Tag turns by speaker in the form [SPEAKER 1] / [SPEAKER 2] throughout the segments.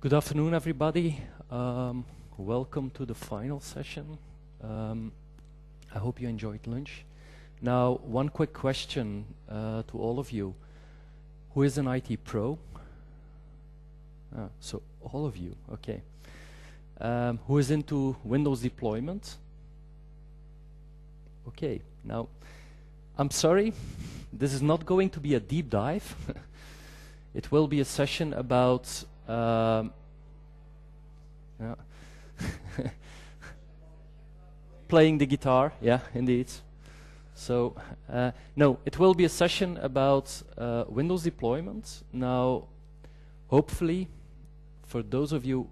[SPEAKER 1] Good afternoon, everybody. Welcome to the final session. I hope you enjoyed lunch. Now, one quick question to all of you. Who is an IT pro? So all of you, okay. Who is into Windows deployment? Okay, now, I'm sorry, this is not going to be a deep dive. It will be a session about playing the guitar, yeah, indeed. So, no, it will be a session about Windows deployment. Now, hopefully, for those of you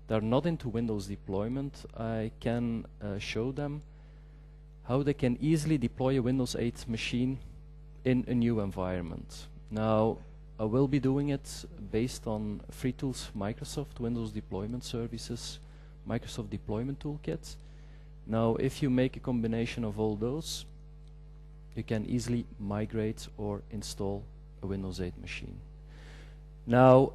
[SPEAKER 1] that are not into Windows deployment, I can show them how they can easily deploy a Windows 8 machine in a new environment. Now, I will be doing it based on free tools, Microsoft Windows Deployment Services, Microsoft Deployment Toolkit. Now, if you make a combination of all those, you can easily migrate or install a Windows 8 machine. Now,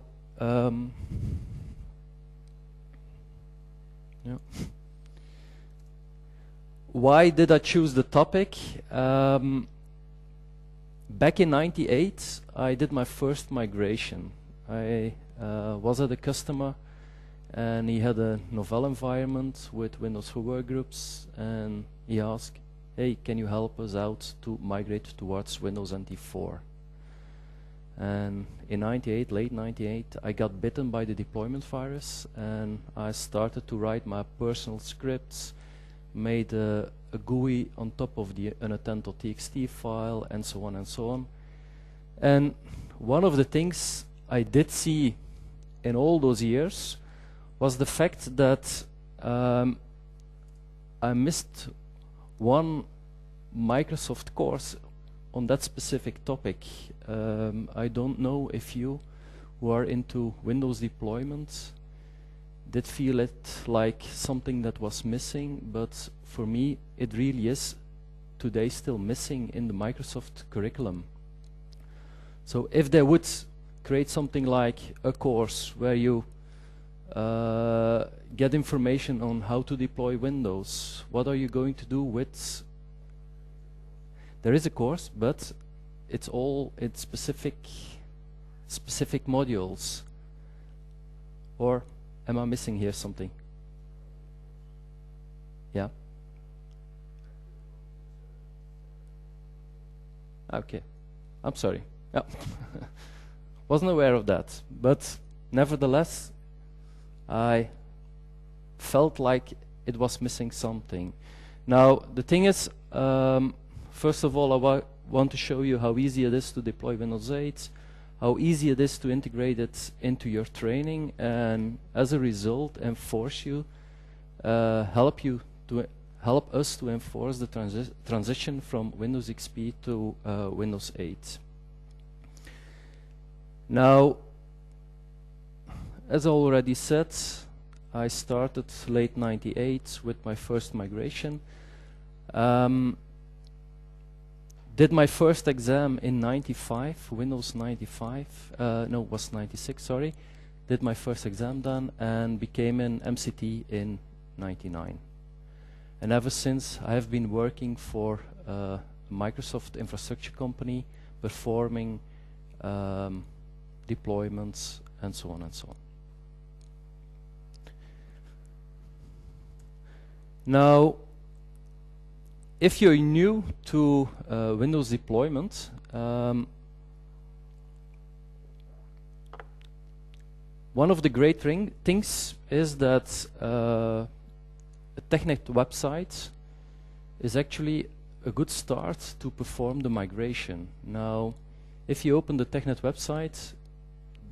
[SPEAKER 1] why did I choose the topic? Back in '98, I did my first migration. I was at a customer, and he had a novel environment with Windows for Workgroups, and he asked, hey, can you help us out to migrate towards Windows NT 4? And in '98, late '98, I got bitten by the deployment virus, and I started to write my personal scripts, made a GUI on top of the untitled.txt file, and so on and so on. And one of the things I did see in all those years was the fact that I missed one Microsoft course on that specific topic. I don't know if you who are into Windows deployment did feel it like something that was missing, but for me it really is today still missing in the Microsoft curriculum. So if they would create something like a course where you get information on how to deploy Windows, what are you going to do with? There is a course, but it's all in specific modules. Or am I missing here something? Yeah. Okay. I'm sorry. Yeah. Wasn't aware of that. But nevertheless, I felt like it was missing something. Now, the thing is, first of all, I want to show you how easy it is to deploy Windows 8, how easy it is to integrate it into your training, and as a result, help us to enforce the transition from Windows XP to Windows 8. Now, as I already said, I started late '98 with my first migration. Did my first exam in '95, Windows 95, no, it was '96, sorry. Did my first exam then and became an MCT in '99. And ever since, I have been working for a Microsoft infrastructure company, performing deployments and so on and so on. Now, if you're new to Windows deployment, one of the great things is that a TechNet website is actually a good start to perform the migration. Now, if you open the TechNet website,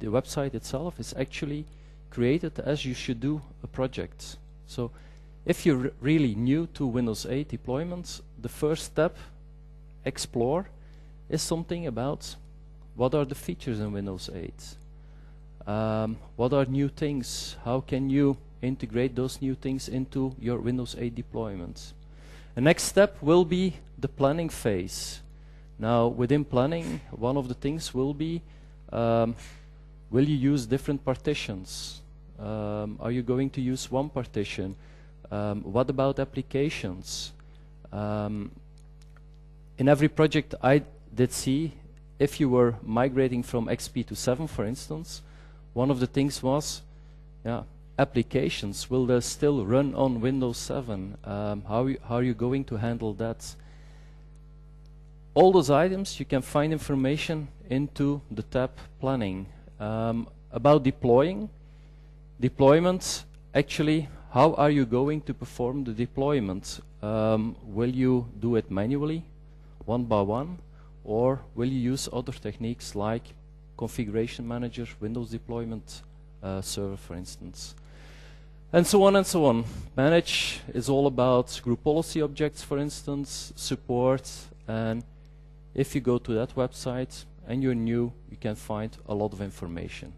[SPEAKER 1] the website itself is actually created as you should do a project. So, if you're really new to Windows 8 deployments, the first step, Explore, is something about what are the features in Windows 8? What are new things? How can you integrate those new things into your Windows 8 deployments? The next step will be the planning phase. Now, within planning, one of the things will be, will you use different partitions? Are you going to use one partition? What about applications? In every project I did see, if you were migrating from XP to 7, for instance, one of the things was, applications, will they still run on Windows 7? How are you going to handle that? All those items, you can find information into the tab Planning. About deployment, actually, how are you going to perform the deployment? Will you do it manually, one by one, or will you use other techniques like Configuration Manager, Windows Deployment Server, for instance? And so on and so on. Manage is all about group policy objects, for instance, support, and if you go to that website and you're new, you can find a lot of information.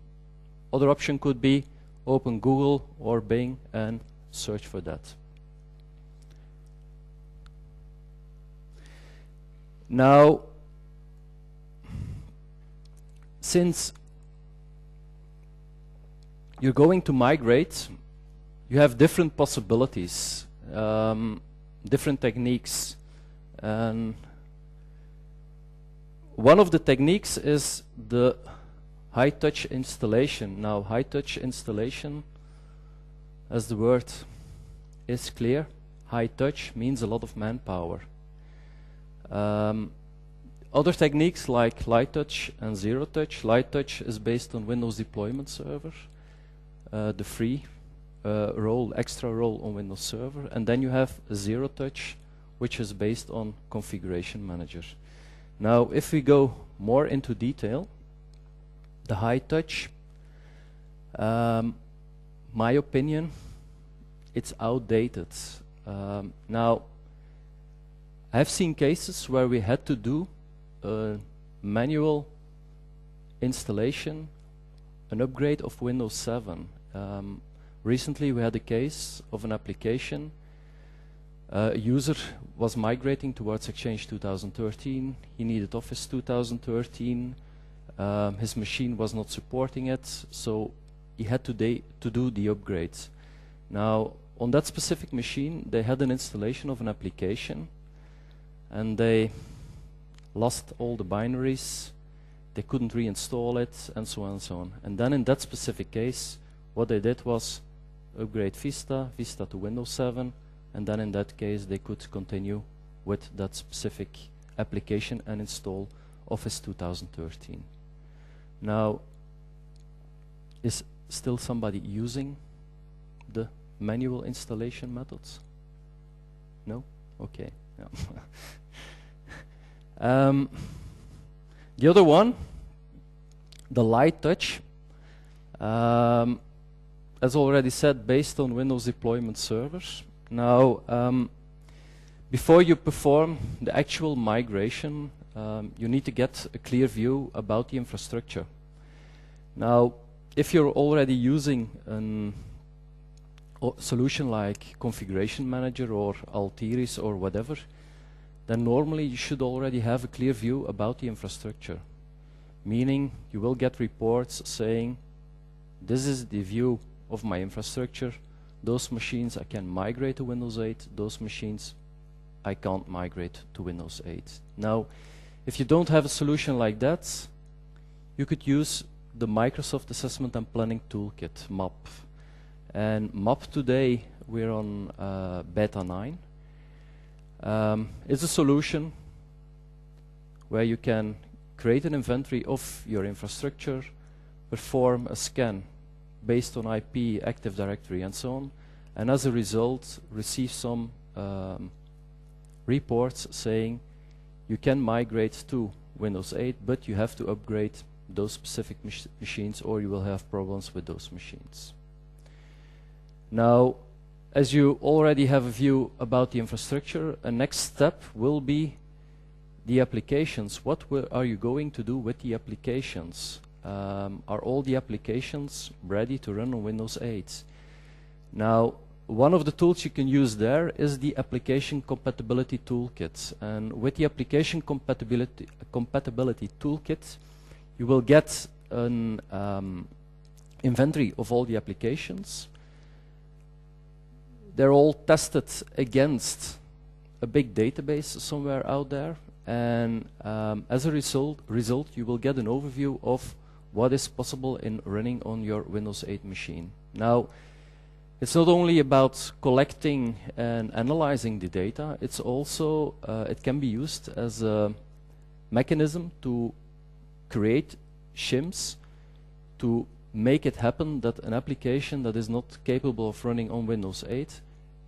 [SPEAKER 1] Other option could be open Google or Bing and search for that. Now, since you're going to migrate, you have different possibilities, different techniques. And one of the techniques is the high-touch installation. Now, high-touch installation, as the word is clear, high-touch means a lot of manpower. Other techniques like light touch and zero touch. Light touch is based on Windows Deployment Server, the free extra role on Windows Server, and then you have zero touch, which is based on Configuration Manager. Now, if we go more into detail, the high touch, my opinion, it's outdated. Now, I've seen cases where we had to do a manual installation, an upgrade of Windows 7. Recently we had a case of an application. A user was migrating towards Exchange 2013. He needed Office 2013. His machine was not supporting it, so he had to do the upgrades. Now, on that specific machine, they had an installation of an application, and they lost all the binaries. They couldn't reinstall it, and so on and so on. And then in that specific case, what they did was upgrade Vista to Windows 7, and then in that case they could continue with that specific application and install Office 2013. Now, is still somebody using the manual installation methods? No? Okay. Yeah. The other one, the light touch, as already said, based on Windows Deployment Servers. Now, before you perform the actual migration, you need to get a clear view about the infrastructure. Now, if you're already using a solution like Configuration Manager or Altiris or whatever, then normally you should already have a clear view about the infrastructure. Meaning you will get reports saying, this is the view of my infrastructure. Those machines I can migrate to Windows 8. Those machines I can't migrate to Windows 8. Now, if you don't have a solution like that, you could use the Microsoft Assessment and Planning Toolkit, MAP. And MAP today, we're on beta 9. It's a solution where you can create an inventory of your infrastructure, perform a scan based on IP, Active Directory, and so on, and as a result, receive some reports saying you can migrate to Windows 8, but you have to upgrade those specific machines or you will have problems with those machines. Now, as you already have a view about the infrastructure, a next step will be the applications. What are you going to do with the applications? Are all the applications ready to run on Windows 8? Now, one of the tools you can use there is the Application Compatibility Toolkit. And with the Application Compatibility Toolkit, you will get an inventory of all the applications. They're all tested against a big database somewhere out there, and as a result, you will get an overview of what is possible in running on your Windows 8 machine. Now, it's not only about collecting and analyzing the data, it's also, it can be used as a mechanism to create shims to make it happen that an application that is not capable of running on Windows 8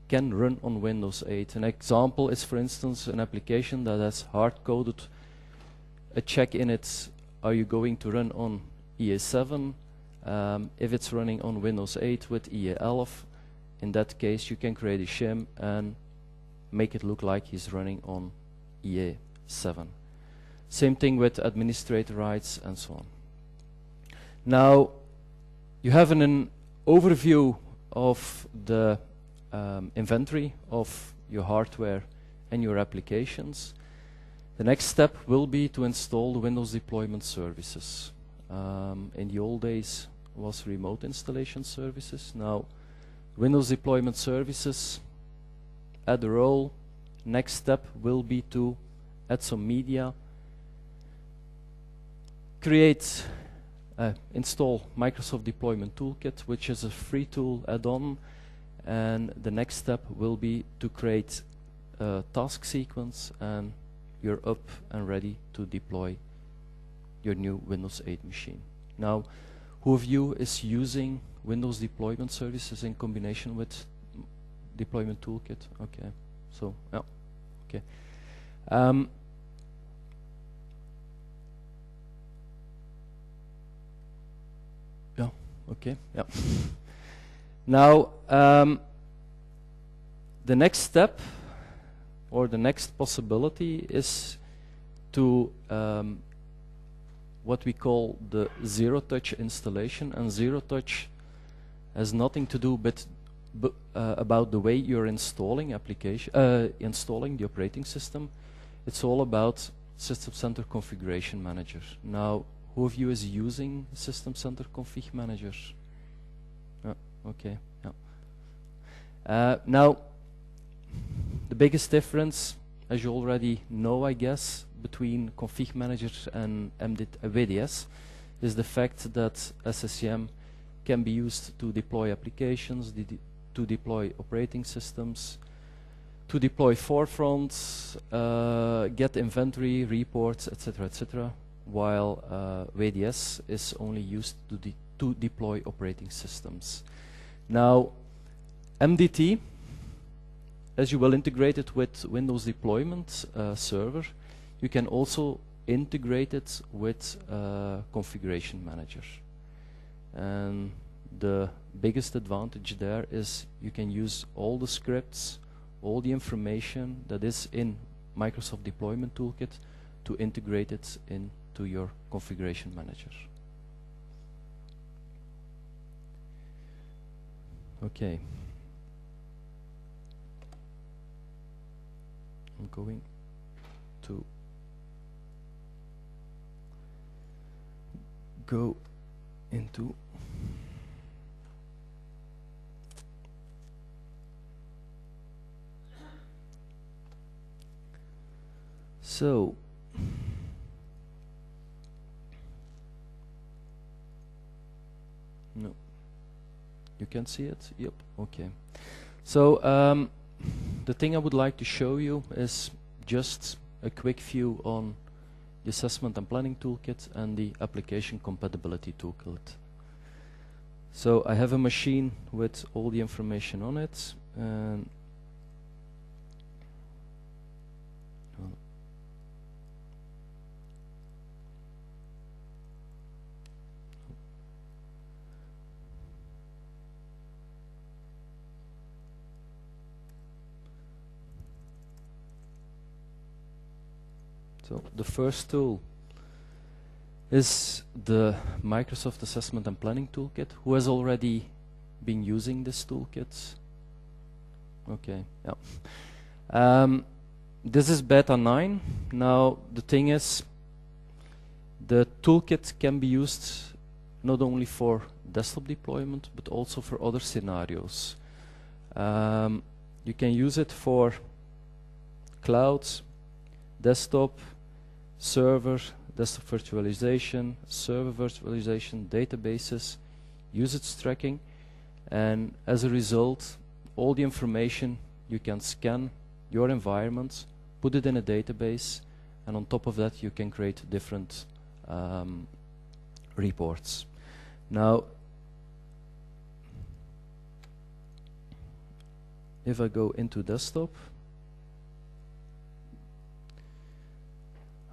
[SPEAKER 1] can run on Windows 8. An example is, for instance, an application that has hard-coded a check in it, are you going to run on EA7? If it's running on Windows 8 with EA11, in that case you can create a shim and make it look like he's running on EA7. Same thing with administrator rights and so on. Now, you have an overview of the inventory of your hardware and your applications. The next step will be to install the Windows deployment services. In the old days was remote installation services. Now, Windows deployment services, add a role. Next step will be to add some media, create, install Microsoft Deployment Toolkit, which is a free tool add-on, and the next step will be to create a task sequence, and you're up and ready to deploy your new Windows 8 machine. Now, who of you is using Windows deployment services in combination with Deployment Toolkit? Okay, so, yeah, okay. Yeah, okay, yeah. Now, the next step, or the next possibility, is to what we call the zero-touch installation. And zero-touch has nothing to do but about the way you're installing installing the operating system. It's all about System Center Configuration Manager. Now, who of you is using System Center Config Manager? Okay. Yeah. Now, the biggest difference, as you already know, I guess, between Config Manager and WDS is the fact that SSCM can be used to deploy applications, to deploy operating systems, to deploy forefronts, get inventory, reports, etc., while WDS is only used to deploy operating systems. Now, MDT, as you will integrate it with Windows Deployment Server, you can also integrate it with Configuration Manager. And the biggest advantage there is you can use all the scripts, all the information that is in Microsoft Deployment Toolkit to integrate it into your Configuration Manager. Okay. I'm going to go into so no, you can see it. Yep. Okay. So the thing I would like to show you is just a quick view on the Assessment and Planning Toolkit and the Application Compatibility Toolkit. So I have a machine with all the information on it, and so the first tool is the Microsoft Assessment and Planning Toolkit. Who has already been using this toolkit? Okay, yeah. This is beta 9. Now the thing is, the toolkit can be used not only for desktop deployment, but also for other scenarios. You can use it for cloud, desktop, server, desktop virtualization, server virtualization, databases, usage tracking, and as a result, all the information you can scan your environment, put it in a database, and on top of that you can create different reports. Now, if I go into desktop,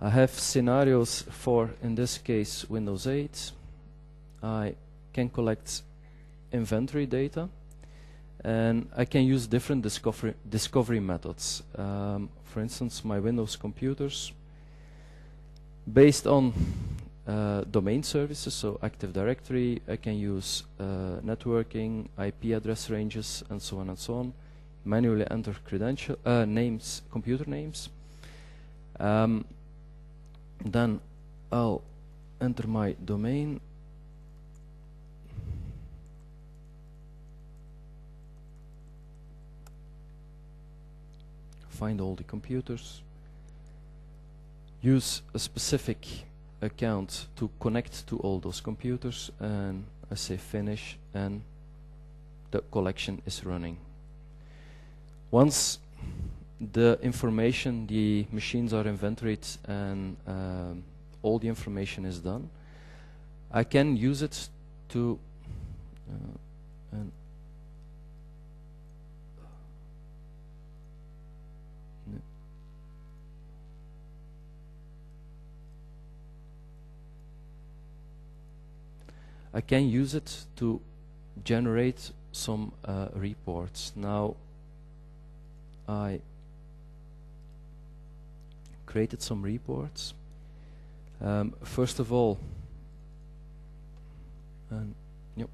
[SPEAKER 1] I have scenarios for, in this case, Windows 8. I can collect inventory data, and I can use different discovery methods. For instance, my Windows computers, based on domain services, so Active Directory, I can use networking, IP address ranges, and so on and so on. Manually enter credential names, computer names. Then I'll enter my domain. Find all the computers. Use a specific account to connect to all those computers, and I say finish, and the collection is running. Once the information, the machines are inventoried, and all the information is done, I can use it to I can use it to generate some reports. Now, I created some reports. First of all, yep,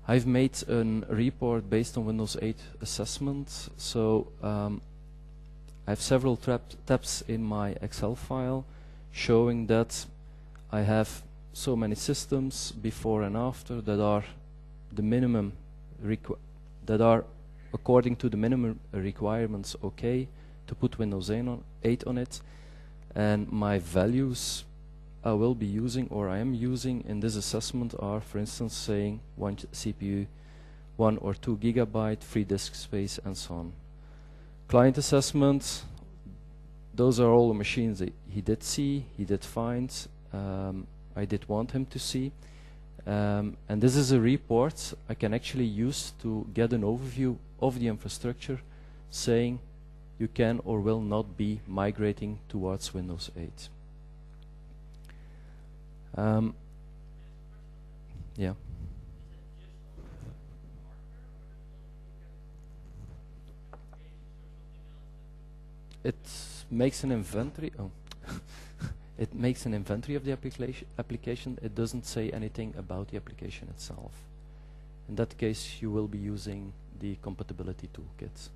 [SPEAKER 1] I've made a report based on Windows 8 assessment. So I have several tabs in my Excel file showing that I have so many systems before and after that are the minimum that are according to the minimum requirements okay to put Windows 8 on it, and my values I will be using, or I am using in this assessment, are, for instance, saying 1 CPU, 1 or 2 gigabyte, free disk space, and so on. Client assessment, those are all the machines that he did see, he did find, I did want him to see. And this is a report I can actually use to get an overview of the infrastructure, saying you can or will not be migrating towards Windows 8. Yeah. It makes an inventory. Oh. It makes an inventory of the application. It doesn't say anything about the application itself. In that case, you will be using the compatibility toolkit,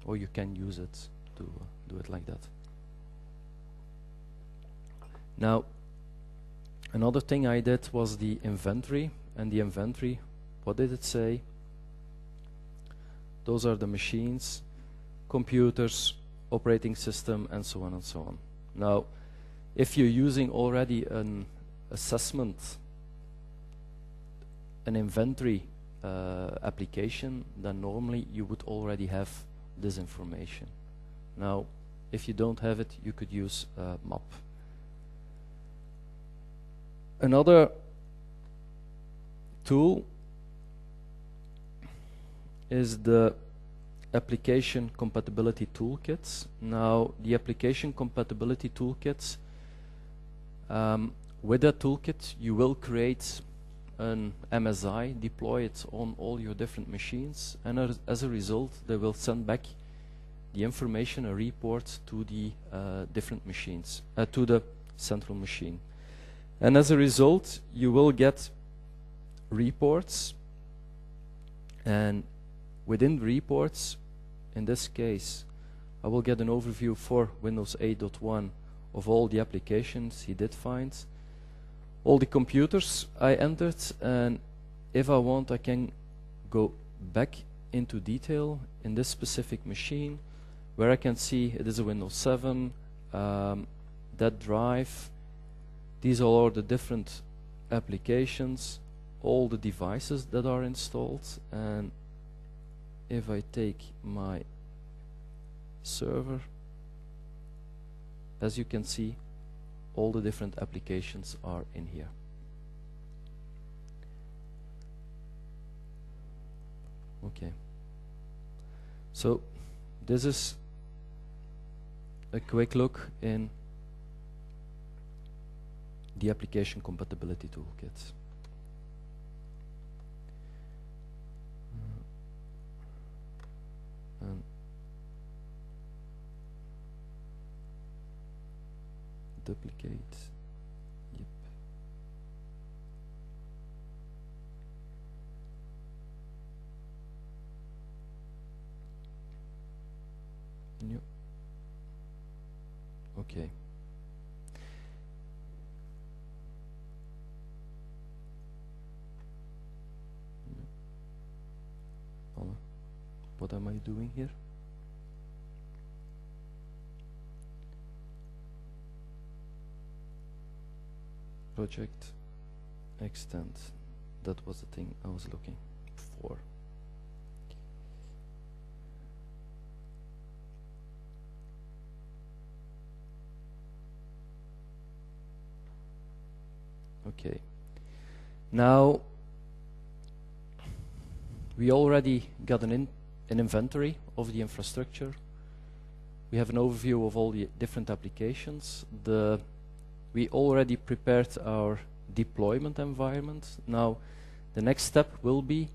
[SPEAKER 1] or you can use it to do it like that. Now, another thing I did was the inventory, and the inventory, what did it say? Those are the machines, computers, operating system, and so on and so on. Now, if you're using already an assessment, an inventory application, then normally you would already have this information. Now, if you don't have it, you could use MAP. Another tool is the application compatibility toolkits. Now, the application compatibility toolkits, with that toolkit, you will create an MSI, deploy it on all your different machines, and as a result, they will send back the information, a report, to the different machines, to the central machine. And as a result, you will get reports, and within reports, in this case, I will get an overview for Windows 8.1 of all the applications he did find. all the computers I entered, and if I want I can go back into detail in this specific machine where I can see it is a Windows 7, that drive, these are all the different applications, all the devices that are installed, and if I take my server, as you can see, all the different applications are in here. Okay. So this is a quick look in the application compatibility toolkit. And duplicate. Yep. Yep. Okay. What am I doing here? Project extend. That was the thing I was looking for. Okay. Now we already got an inventory of the infrastructure. We have an overview of all the different applications. We already prepared our deployment environment. Now the next step will be,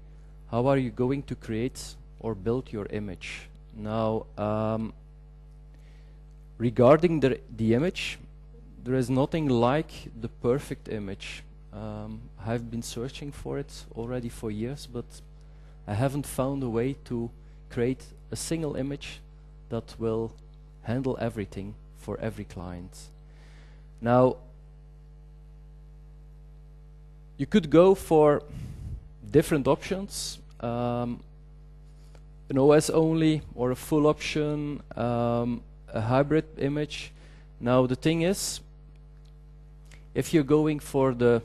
[SPEAKER 1] how are you going to create or build your image? Now regarding the image, there is nothing like the perfect image. I've been searching for it already for years, but I haven't found a way to create a single image that will handle everything for every client. Now, you could go for different options, an OS only or a full option, a hybrid image. Now the thing is, if you're going for the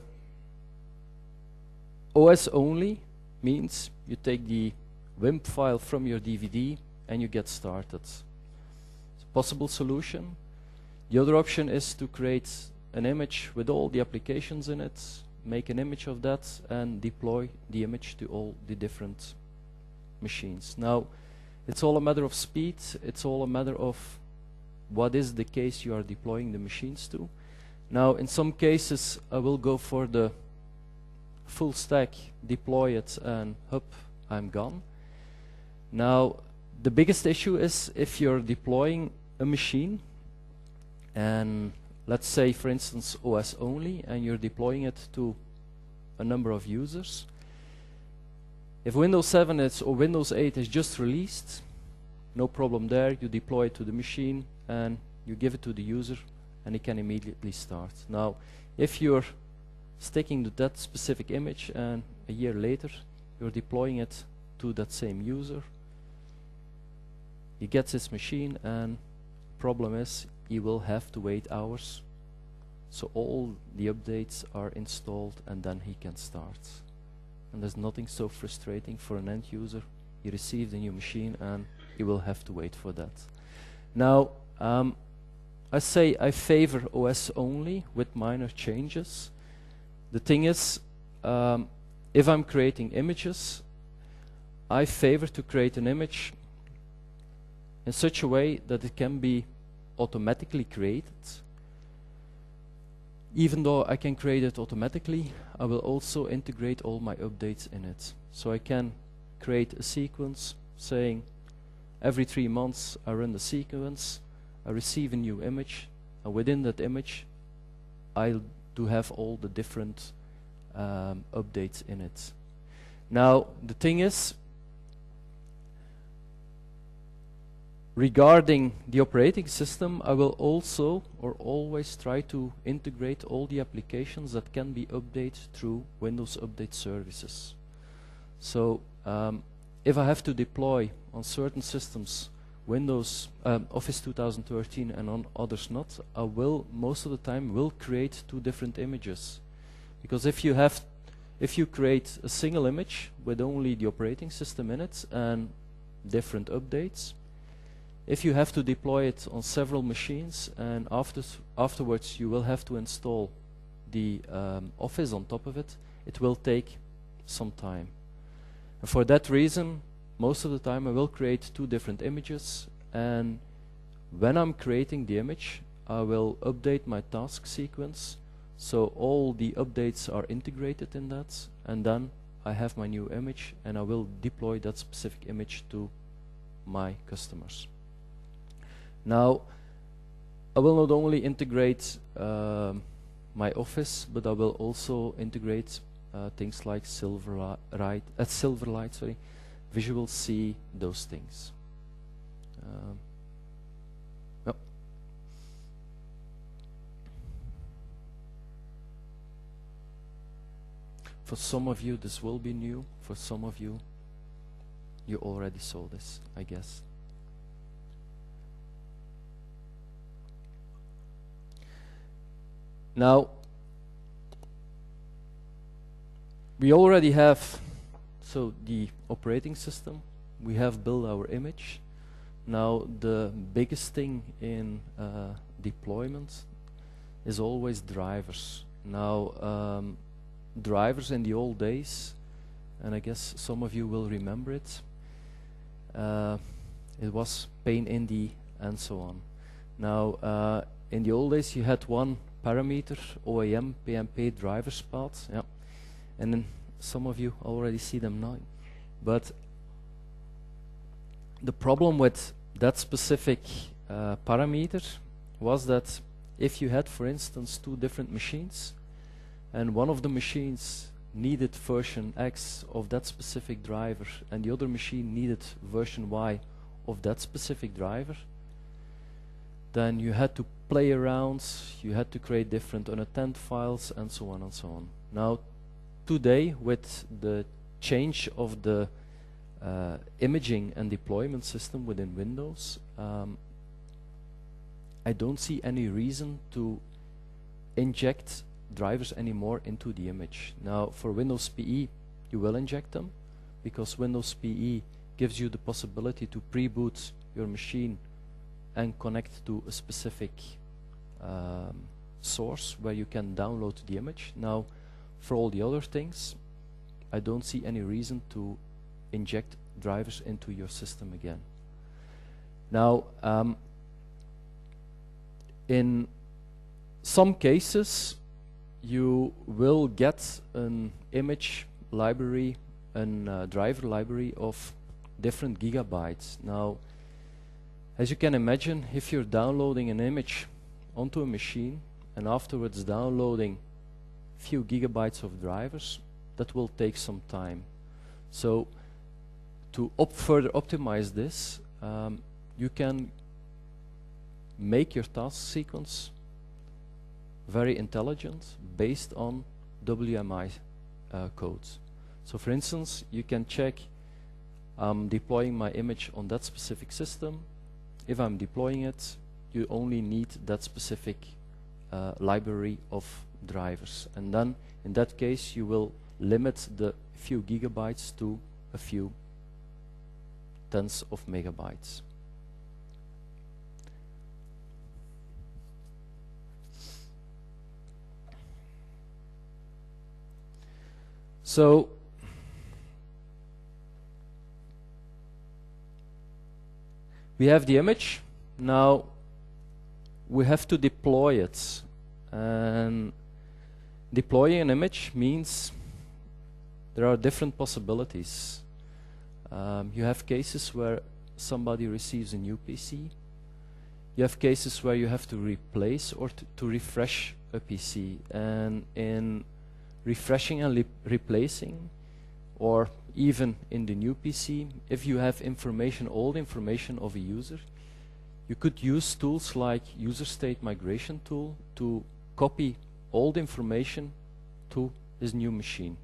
[SPEAKER 1] OS only, means you take the WIMP file from your DVD and you get started. It's a possible solution. The other option is to create an image with all the applications in it, make an image of that and deploy the image to all the different machines. Now, it's all a matter of speed, it's all a matter of what is the case you are deploying the machines to. Now, in some cases, I will go for the full stack, deploy it, and hop, I'm gone. Now, the biggest issue is if you're deploying a machine, and let's say, for instance, OS only, and you're deploying it to a number of users. If Windows 7 is, or Windows 8 is just released, no problem there, you deploy it to the machine, and you give it to the user, and it can immediately start. Now, if you're sticking to that specific image and a year later you're deploying it to that same user, he gets his machine and problem is he will have to wait hours, so all the updates are installed and then he can start. And there's nothing so frustrating for an end user. He received a new machine and he will have to wait for that. Now I say I favor OS only with minor changes. The thing is, if I'm creating images, I favor to create an image in such a way that it can be automatically created. Even though I can create it automatically, I will also integrate all my updates in it. So I can create a sequence saying every 3 months I run the sequence, I receive a new image, and within that image I'll to have all the different updates in it. Now the thing is, regarding the operating system, I will also or always try to integrate all the applications that can be updated through Windows Update Services. So if I have to deploy on certain systems Windows Office 2013 and on others not, I will most of the time will create two different images, because if you create a single image with only the operating system in it and different updates, if you have to deploy it on several machines and afterwards you will have to install the Office on top of it, it will take some time. And for that reason, most of the time I will create two different images, and when I'm creating the image, I will update my task sequence so all the updates are integrated in that, and then I have my new image and I will deploy that specific image to my customers. Now, I will not only integrate my Office, but I will also integrate things like Silverlight, Visual C, those things. Yep. For some of you, this will be new. For some of you, you already saw this, I guess. Now, we already have the operating system, we have built our image. Now the biggest thing in deployment is always drivers. Now drivers in the old days, and I guess some of you will remember it, it was PainIndy and so on. Now in the old days you had one parameter, OAM, PMP drivers path, yeah. And then some of you already see them now. But the problem with that specific parameter was that if you had, for instance, two different machines, and one of the machines needed version X of that specific driver, and the other machine needed version Y of that specific driver, then you had to play around, you had to create different unattended files, and so on and so on. Now, today, with the change of the imaging and deployment system within Windows, I don't see any reason to inject drivers anymore into the image. Now, for Windows PE, you will inject them, because Windows PE gives you the possibility to pre-boot your machine and connect to a specific source where you can download the image. Now, for all the other things, I don't see any reason to inject drivers into your system again. Now, in some cases, you will get an image library, a driver library of different gigabytes. Now, as you can imagine, if you're downloading an image onto a machine and afterwards downloading few gigabytes of drivers, that will take some time. So to further optimize this, you can make your task sequence very intelligent based on WMI codes. So for instance, you can check, I'm deploying my image on that specific system. If I'm deploying it, you only need that specific library of drivers, and then in that case you will limit the few gigabytes to a few tens of megabytes. So we have the image. Now we have to deploy it, and deploying an image means there are different possibilities. You have cases where somebody receives a new PC. You have cases where you have to replace or to refresh a PC, and in refreshing and replacing, or even in the new PC, if you have information, old information of a user, you could use tools like user state migration tool to copy old information to his new machine.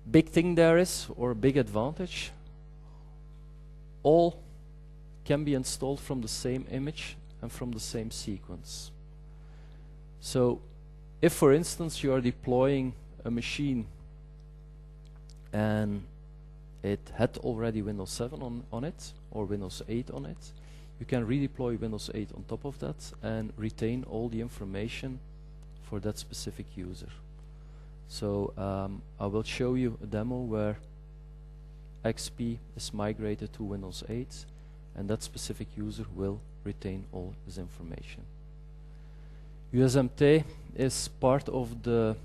[SPEAKER 1] Big thing there is, or big advantage, all can be installed from the same image and from the same sequence. So if, for instance, you are deploying a machine and it had already Windows 7 on it, or Windows 8 on it, you can redeploy Windows 8 on top of that and retain all the information for that specific user. So I will show you a demo where XP is migrated to Windows 8, and that specific user will retain all his information. USMT is part of the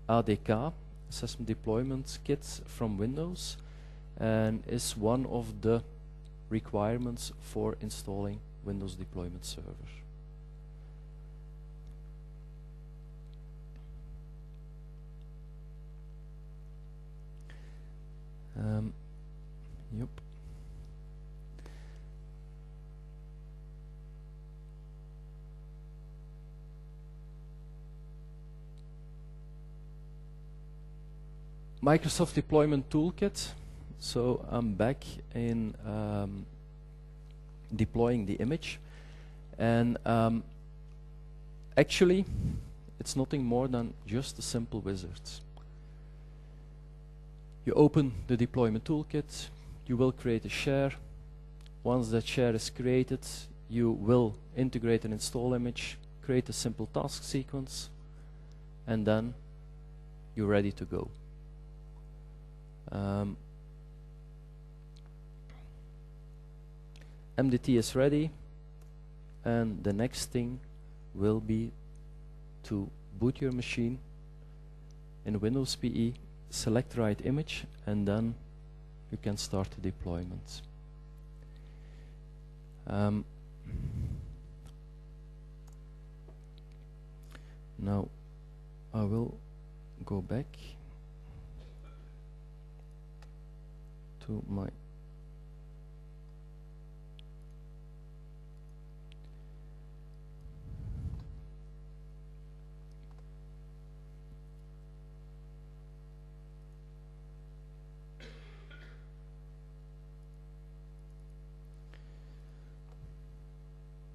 [SPEAKER 1] ADK, Assessment Deployment Kit from Windows, and is one of the requirements for installing Windows Deployment Server. Yep. Microsoft Deployment Toolkit. So I'm back in deploying the image, and actually it's nothing more than just a simple wizard. You open the deployment toolkit, you will create a share. Once that share is created, you will integrate an install image, create a simple task sequence, and then you're ready to go. MDT is ready, and the next thing will be to boot your machine in Windows PE, select the right image, and then you can start the deployment. Now I will go back to my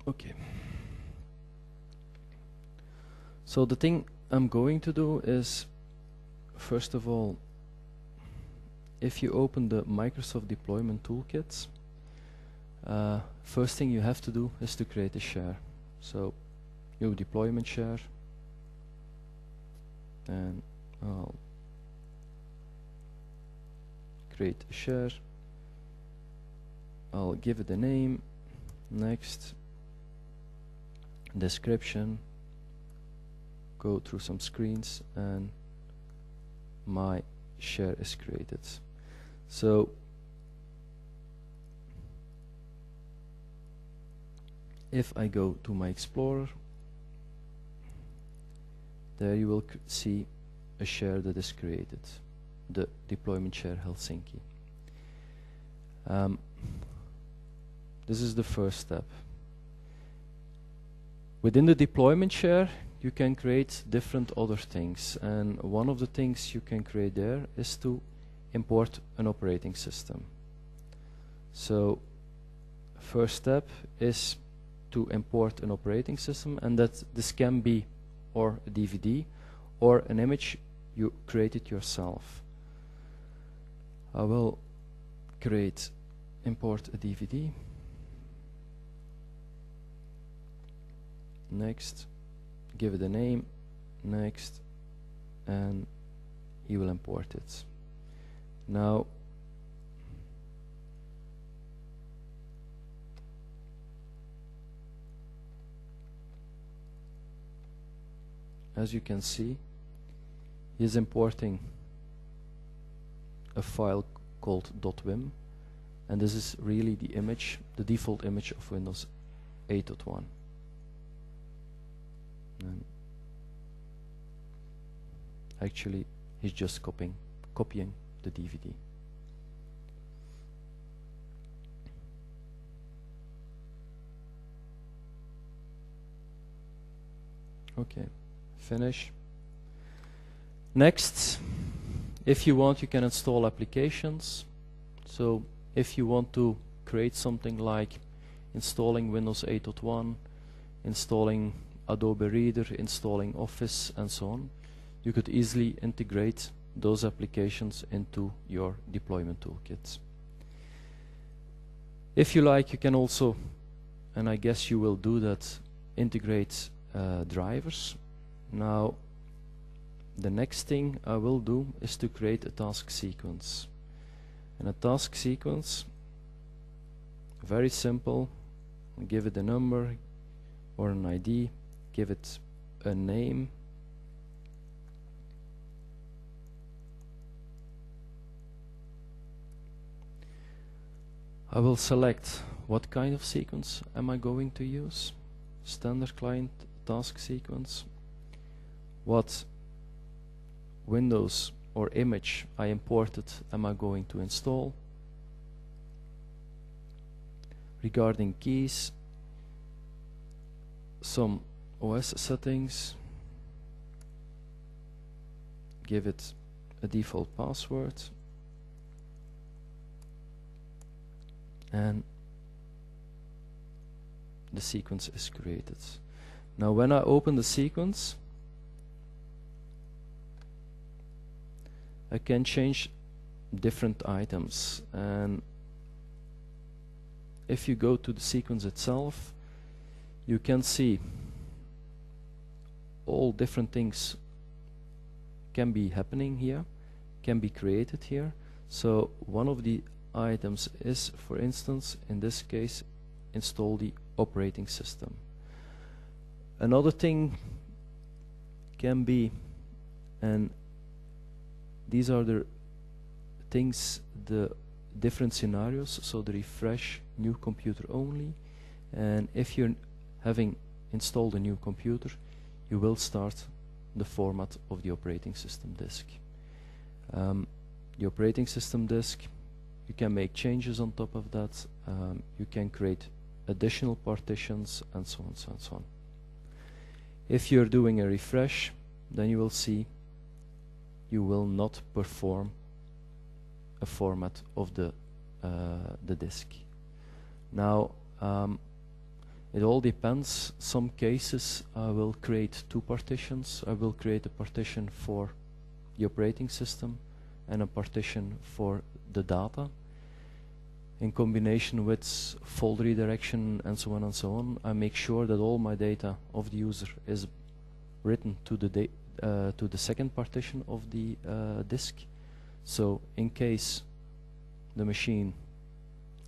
[SPEAKER 1] okay. So the thing I'm going to do is, first of all, if you open the Microsoft Deployment Toolkit, first thing you have to do is to create a share. So new deployment share, and I'll create a share. I'll give it a name, next, description, go through some screens, and my share is created. So if I go to my Explorer, there you will see a share that is created, the deployment share Helsinki. This is the first step. Within the deployment share, you can create different other things, and one of the things you can create there is to import an operating system. So first step is to import an operating system, and that this can be or a DVD or an image you created yourself. I will create import a DVD. Next, give it a name, next, and you will import it. Now as you can see, he is importing a file called .wim, and this is really the image, the default image of Windows 8.1. Actually, he's just copying the DVD. Okay, finish. Next, if you want, you can install applications. So if you want to create something like installing Windows 8.1, installing Adobe Reader, installing Office, and so on, you could easily integrate those applications into your deployment toolkit. If you like, you can also, and I guess you will do that, integrate drivers. Now, the next thing I will do is to create a task sequence. And a task sequence, very simple. Give it a number or an ID, give it a name. I will select what kind of sequence am I going to use. Standard client task sequence. What Windows or image I imported am I going to install. Regarding keys, some OS settings. Give it a default password. And the sequence is created. Now when I open the sequence, I can change different items, and if you go to the sequence itself, you can see all different things can be happening here, can be created here. So one of the items is, for instance, in this case, install the operating system. Another thing can be, and these are the things, the different scenarios, so the refresh, new computer only, and if you're having installed a new computer, you will start the format of the operating system disk. The operating system disk, you can make changes on top of that, you can create additional partitions, and so on, so on, so on. If you're doing a refresh, then you will see you will not perform a format of the disk. Now, it all depends. Some cases I will create two partitions. I will create a partition for the operating system and a partition for the data. In combination with folder redirection and so on, I make sure that all my data of the user is written to the second partition of the disk. So in case the machine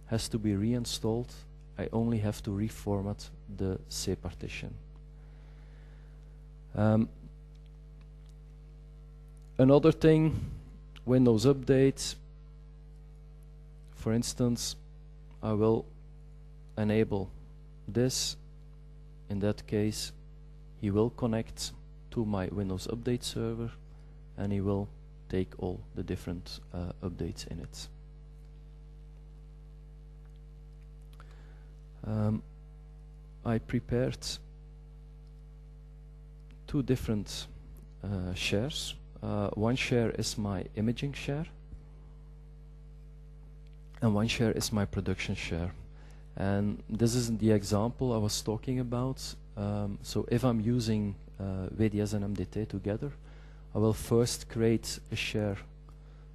[SPEAKER 1] has to be reinstalled, I only have to reformat the C partition. Another thing, Windows Update. For instance, I will enable this. In that case, he will connect to my Windows Update server, and he will take all the different updates in it. I prepared two different shares. One share is my imaging share, and one share is my production share. And this is the example I was talking about. So if I'm using VDS and MDT together, I will first create a share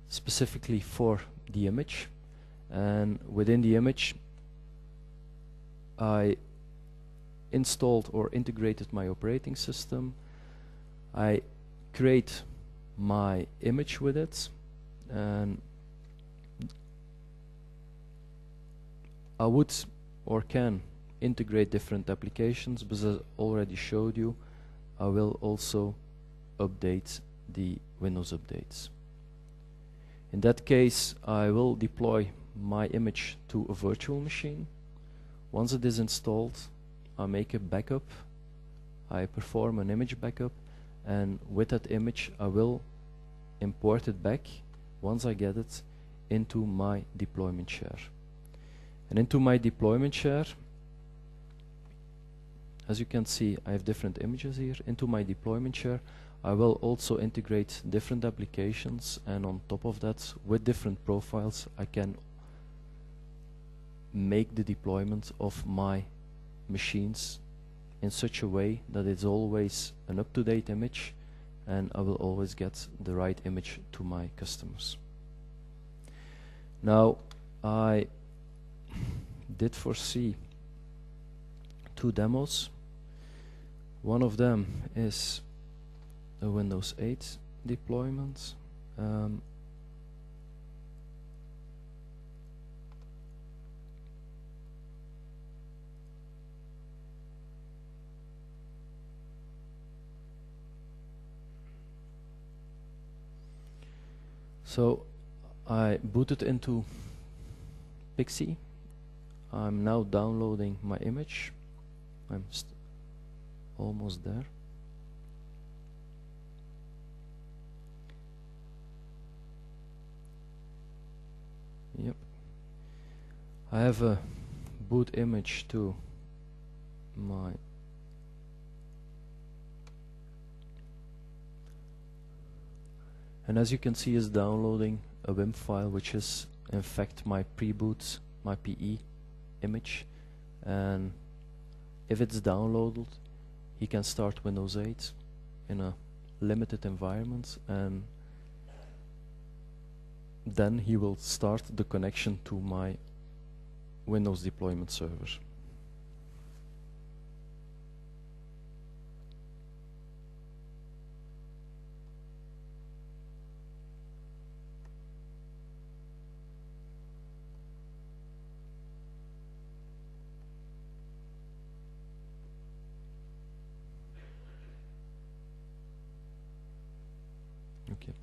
[SPEAKER 1] specifically for the image, and within the image I installed or integrated my operating system. I create my image with it, and I would or can integrate different applications, but as I already showed you, I will also update the Windows updates. In that case, I will deploy my image to a virtual machine. Once it is installed, I make a backup. I perform an image backup, and with that image I will import it back once I get it into my deployment share. And into my deployment share, as you can see, I have different images here. Into my deployment share I will also integrate different applications, and on top of that, with different profiles, I can make the deployment of my machines in such a way that it's always an up-to-date image, and I will always get the right image to my customers. Now, I did foresee 2 demos. One of them is a Windows 8 deployment. So I booted into Pixie. I'm now downloading my image. I'm almost there. Yep. I have a boot image to my and as you can see, is downloading a WIM file, which is in fact my pre-boot, my PE image. And if it's downloaded, he can start Windows 8 in a limited environment, and then he will start the connection to my Windows deployment server. Okay.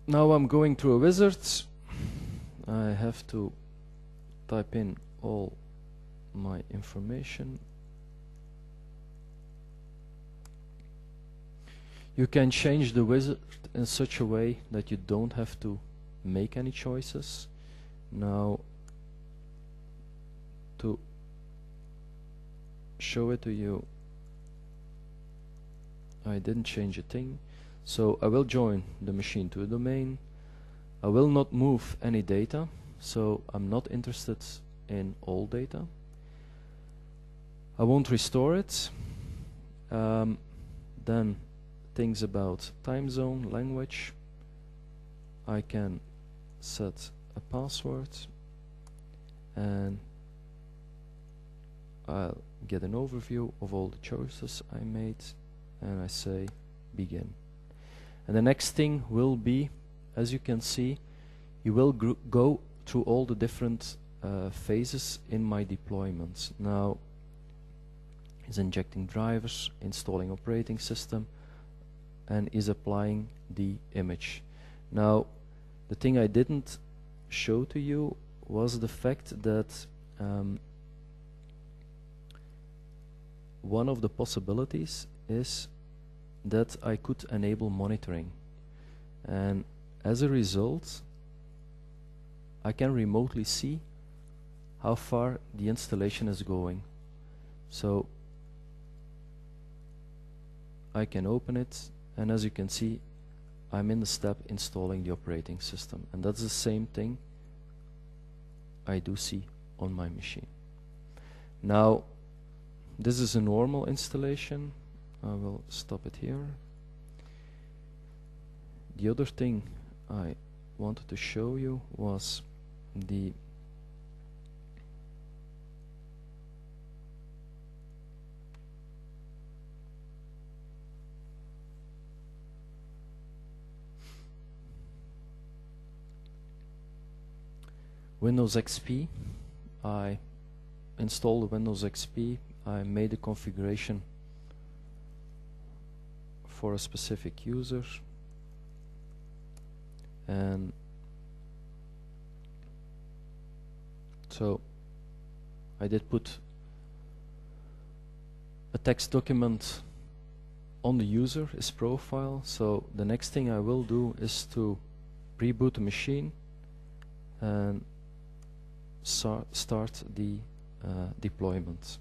[SPEAKER 1] Now I'm going through a wizard. I have to type in all my information. You can change the wizard in such a way that you don't have to make any choices. Now, to show it to you, I didn't change a thing. So I will join the machine to a domain. I will not move any data, so I'm not interested in all data. I won't restore it. Then things about time zone, language. I can set a password, and I'll get an overview of all the choices I made, and I say begin. And the next thing will be, as you can see, you will go through all the different phases in my deployment. Now, is injecting drivers, installing operating system, and is applying the image. Now, the thing I didn't show to you was the fact that one of the possibilities is that I could enable monitoring, and as a result I can remotely see how far the installation is going. So I can open it, and as you can see, I'm in the step installing the operating system, and that's the same thing I do see on my machine. Now, this is a normal installation. I will stop it here. The other thing I wanted to show you was the Windows XP. I installed the Windows XP. I made a configuration for a specific user, and so I did put a text document on the user, his profile. So the next thing I will do is to reboot the machine and start the deployment.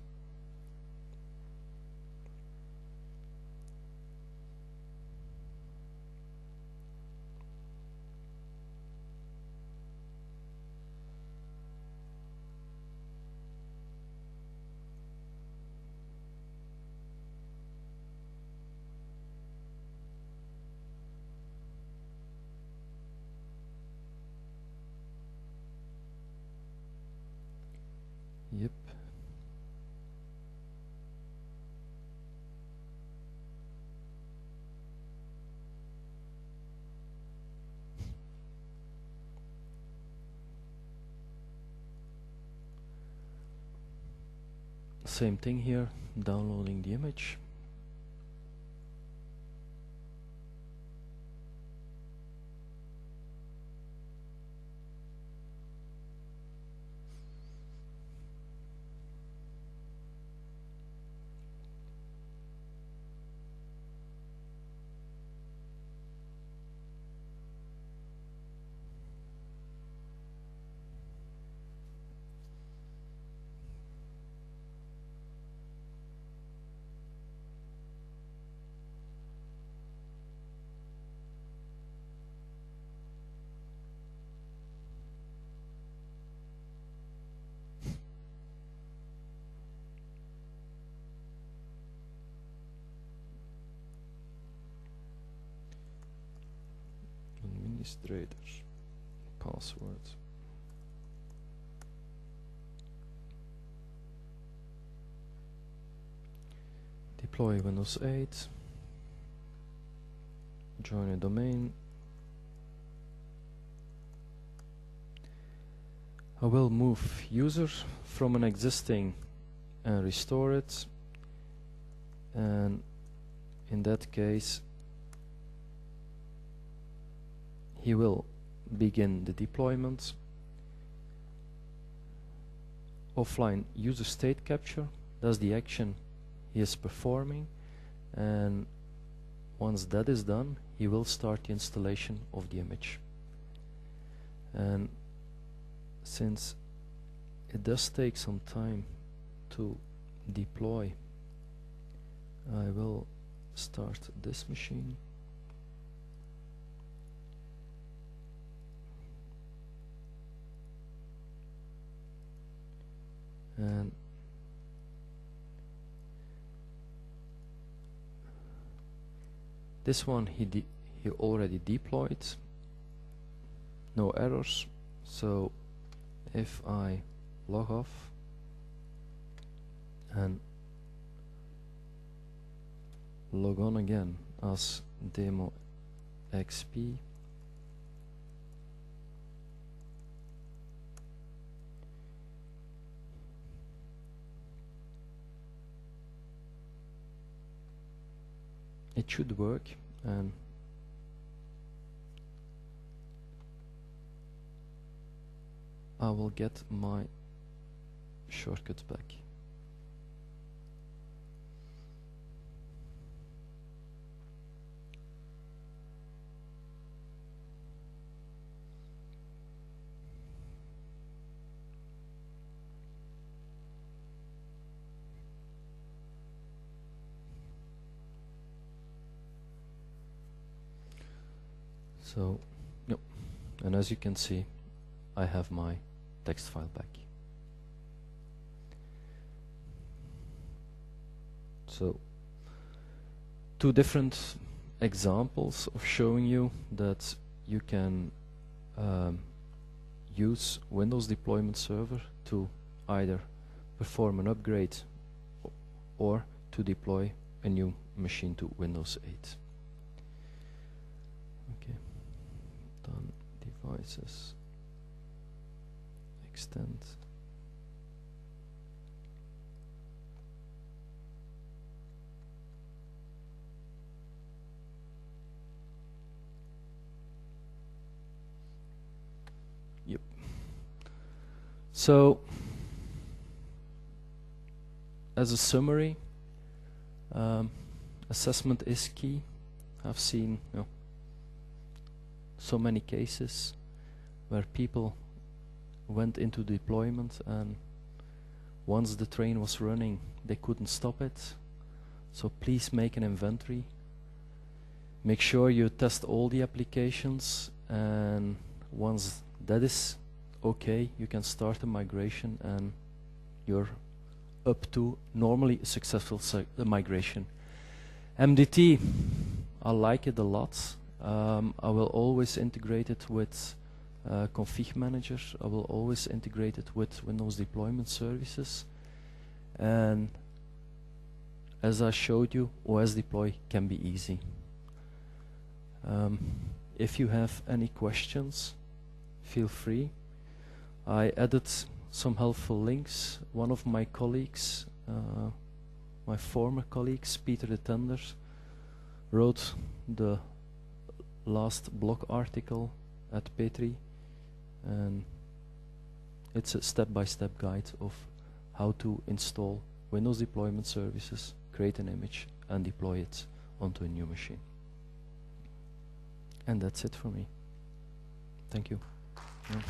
[SPEAKER 1] Yep. Same thing here, downloading the image. Administrators, password. Deploy Windows 8. Join a domain. I will move user from an existing and restore it, and in that case he will begin the deployment. Offline user state capture, that's the action he is performing, and once that is done he will start the installation of the image. And since it does take some time to deploy, I will start this machine. And this one he already deployed, no errors. So if I log off and log on again as demo XP, it should work, and I will get my shortcut back. So, yep, and as you can see, I have my text file back. So, two different examples of showing you that you can use Windows Deployment Server to either perform an upgrade or to deploy a new machine to Windows 8. Okay, done. Devices, extend. Yep. So, as a summary, Assessment is key. I've seen so many cases where people went into deployment, and once the train was running, they couldn't stop it. So please make an inventory. Make sure you test all the applications, and once that is okay, you can start a migration, and you're up to normally a successful migration. MDT, I like it a lot. I will always integrate it with config manager. I will always integrate it with Windows deployment services. And as I showed you, OS deploy can be easy. If you have any questions, feel free. I added some helpful links. One of my colleagues, my former colleagues, Peter de Tender, wrote the last blog article at Petri, and it's a step-by-step guide of how to install Windows deployment services, create an image, and deploy it onto a new machine. And that's it for me. Thank you. Yeah.